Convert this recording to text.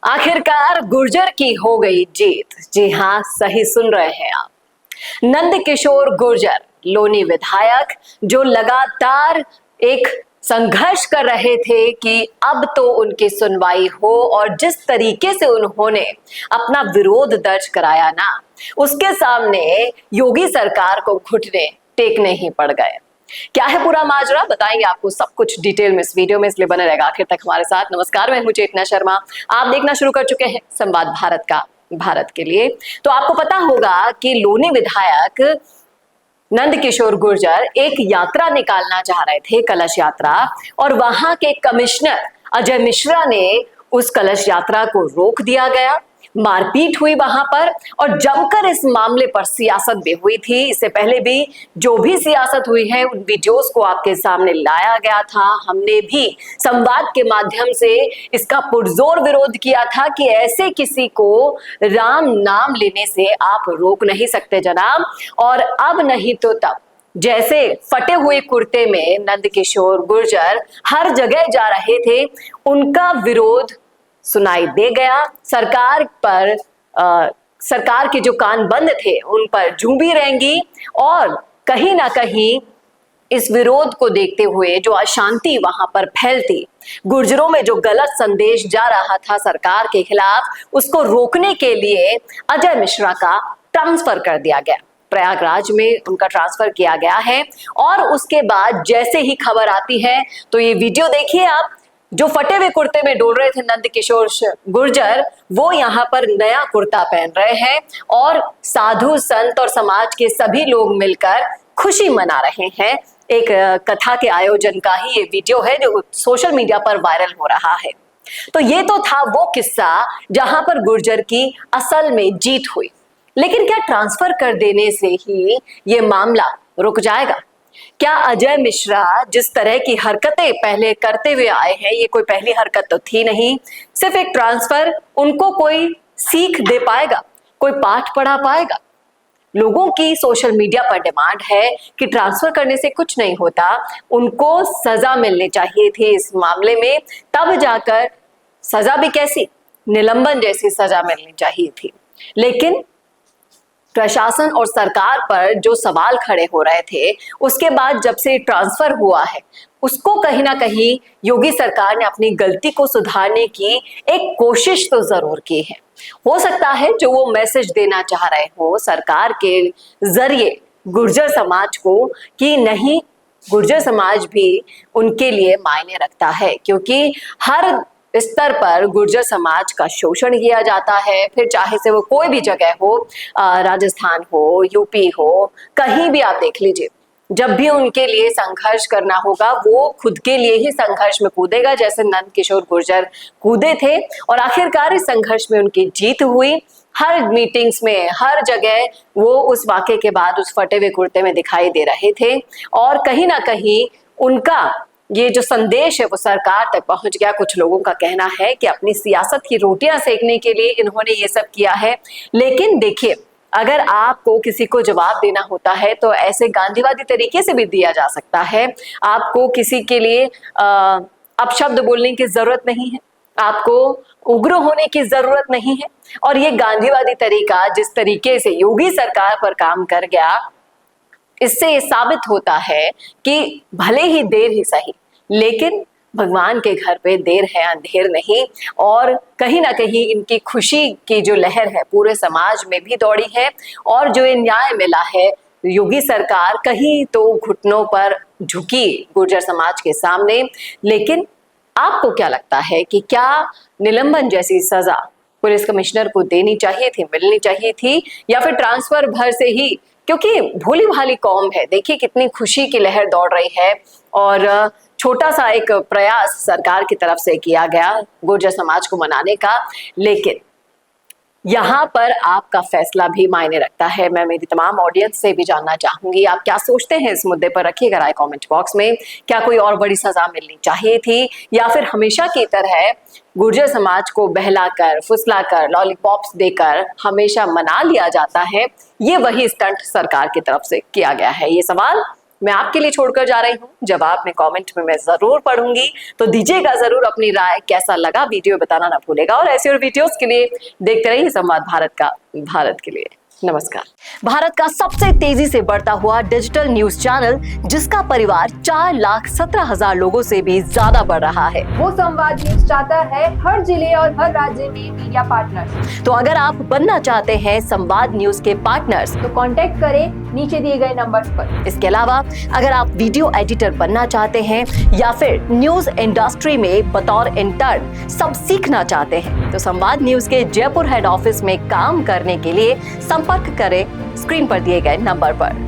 आखिरकार गुर्जर की हो गई जीत। जी हाँ, सही सुन रहे हैं आप। नंद किशोर गुर्जर, लोनी विधायक, जो लगातार एक संघर्ष कर रहे थे कि अब तो उनकी सुनवाई हो, और जिस तरीके से उन्होंने अपना विरोध दर्ज कराया ना, उसके सामने योगी सरकार को घुटने टेकने ही पड़ गए। क्या है पूरा माजरा, बताएंगे आपको सब कुछ डिटेल में इस वीडियो में, इसलिए बने रहेगा आखिर तक हमारे साथ। नमस्कार, मैं हूं चेतना शर्मा। आप देखना शुरू कर चुके हैं संवाद भारत का, भारत के लिए। तो आपको पता होगा कि लोनी विधायक नंद किशोर गुर्जर एक यात्रा निकालना चाह रहे थे, कलश यात्रा, और वहां के कमिश्नर अजय मिश्रा ने उस कलश यात्रा को रोक दिया गया। मारपीट हुई वहां पर, और जमकर इस मामले पर सियासत भी हुई थी। इससे पहले भी जो भी सियासत हुई है, उन वीडियोस को आपके सामने लाया गया था। हमने भी संवाद के माध्यम से इसका पुरजोर विरोध किया था कि ऐसे किसी को राम नाम लेने से आप रोक नहीं सकते जनाब। और अब नहीं तो तब, जैसे फटे हुए कुर्ते में नंद किशोर गुर्जर हर जगह जा रहे थे, उनका विरोध सुनाई दे गया। सरकार पर सरकार के जो कान बंद थे उन पर जूं भी रहेंगी, और कहीं ना कहीं इस विरोध को देखते हुए जो अशांति वहां पर फैलती, गुर्जरों में जो गलत संदेश जा रहा था सरकार के खिलाफ, उसको रोकने के लिए अजय मिश्रा का ट्रांसफर कर दिया गया। प्रयागराज में उनका ट्रांसफर किया गया है। और उसके बाद जैसे ही खबर आती है, तो ये वीडियो देखिए आप, जो फटे हुए कुर्ते में डोल रहे थे नंद किशोर गुर्जर, वो यहाँ पर नया कुर्ता पहन रहे हैं, और साधु संत और समाज के सभी लोग मिलकर खुशी मना रहे हैं। एक कथा के आयोजन का ही ये वीडियो है जो सोशल मीडिया पर वायरल हो रहा है। तो ये तो था वो किस्सा जहां पर गुर्जर की असल में जीत हुई। लेकिन क्या ट्रांसफर कर देने से ही ये मामला रुक जाएगा? क्या अजय मिश्रा जिस तरह की हरकतें पहले करते हुए आए हैं, ये कोई पहली हरकत तो थी नहीं। सिर्फ एक ट्रांसफर उनको कोई सीख दे पाएगा, कोई पाठ पढ़ा पाएगा? लोगों की सोशल मीडिया पर डिमांड है कि ट्रांसफर करने से कुछ नहीं होता, उनको सजा मिलनी चाहिए थी इस मामले में। तब जाकर सजा भी कैसी, निलंबन जैसी सजा मिलनी चाहिए थी। लेकिन प्रशासन और सरकार पर जो सवाल खड़े हो रहे थे, उसके बाद जब से ट्रांसफर हुआ है, उसको कहीं ना कहीं योगी सरकार ने अपनी गलती को सुधारने की एक कोशिश तो जरूर की है। हो सकता है जो वो मैसेज देना चाह रहे हो सरकार के जरिए गुर्जर समाज को, कि नहीं, गुर्जर समाज भी उनके लिए मायने रखता है, क्योंकि हर स्तर पर गुर्जर समाज का शोषण किया जाता है। फिर चाहे से वो कोई भी जगह हो, राजस्थान हो, यूपी हो, कहीं भी आप देख लीजिए, जब भी उनके लिए संघर्ष करना होगा, वो खुद के लिए ही संघर्ष में कूदेगा, जैसे नंद किशोर गुर्जर कूदे थे। और आखिरकार इस संघर्ष में उनकी जीत हुई। हर मीटिंग्स में, हर जगह वो उस वाकये के बाद उस फटे हुए कुर्ते में दिखाई दे रहे थे, और कहीं ना कहीं उनका ये जो संदेश है वो सरकार तक पहुंच गया। कुछ लोगों का कहना है कि अपनी सियासत की रोटियां सेकने के लिए इन्होंने ये सब किया है। लेकिन देखिए, अगर आपको किसी को जवाब देना होता है तो ऐसे गांधीवादी तरीके से भी दिया जा सकता है। आपको किसी के लिए अपशब्द बोलने की जरूरत नहीं है, आपको उग्र होने की जरूरत नहीं है। और ये गांधीवादी तरीका जिस तरीके से योगी सरकार पर काम कर गया, इससे ये साबित होता है कि भले ही देर ही सही, लेकिन भगवान के घर पे देर है अंधेर नहीं। और कहीं ना कहीं इनकी खुशी की जो लहर है पूरे समाज में भी दौड़ी है, और जो ये न्याय मिला है, योगी सरकार कहीं तो घुटनों पर झुकी गुर्जर समाज के सामने। लेकिन आपको क्या लगता है कि क्या निलंबन जैसी सजा पुलिस कमिश्नर को देनी चाहिए थी, मिलनी चाहिए थी, या फिर ट्रांसफर भर से ही? क्योंकि भोली भाली कौम है, देखिए कितनी खुशी की लहर दौड़ रही है, और छोटा सा एक प्रयास सरकार की तरफ से किया गया गुर्जर समाज को मनाने का। लेकिन यहाँ पर आपका फैसला भी मायने रखता है। मैं मेरी तमाम ऑडियंस से भी जानना चाहूंगी, आप क्या सोचते हैं इस मुद्दे पर? रखिएगा राय कमेंट बॉक्स में। क्या कोई और बड़ी सजा मिलनी चाहिए थी, या फिर हमेशा की तरह गुर्जर समाज को बहलाकर, फुसलाकर, लॉलीपॉप्स देकर हमेशा मना लिया जाता है? ये वही स्टंट सरकार की तरफ से किया गया है। ये सवाल मैं आपके लिए छोड़कर जा रही हूँ। जवाब में कमेंट में मैं जरूर पढ़ूंगी, तो दीजिएगा जरूर अपनी राय, कैसा लगा वीडियो बताना ना भूलेगा। और ऐसे और वीडियोस के लिए देखते रहिए संवाद भारत का, भारत के लिए। नमस्कार। भारत का सबसे तेजी से बढ़ता हुआ डिजिटल न्यूज चैनल, जिसका परिवार 4,17,000 लोगों से भी ज्यादा बढ़ रहा है, वो संवाद न्यूज चाहता है हर जिले और हर राज्य में मीडिया पार्टनर्स। तो अगर आप बनना चाहते हैं संवाद न्यूज के पार्टनर्स, तो कांटेक्ट करें नीचे दिए गए नंबर्स पर। इसके अलावा अगर आप वीडियो एडिटर बनना चाहते हैं या फिर न्यूज इंडस्ट्री में बतौर इंटर्न सब सीखना चाहते हैं, तो संवाद न्यूज के जयपुर हेड ऑफिस में काम करने के लिए संपर्क करें स्क्रीन पर दिए गए नंबर पर।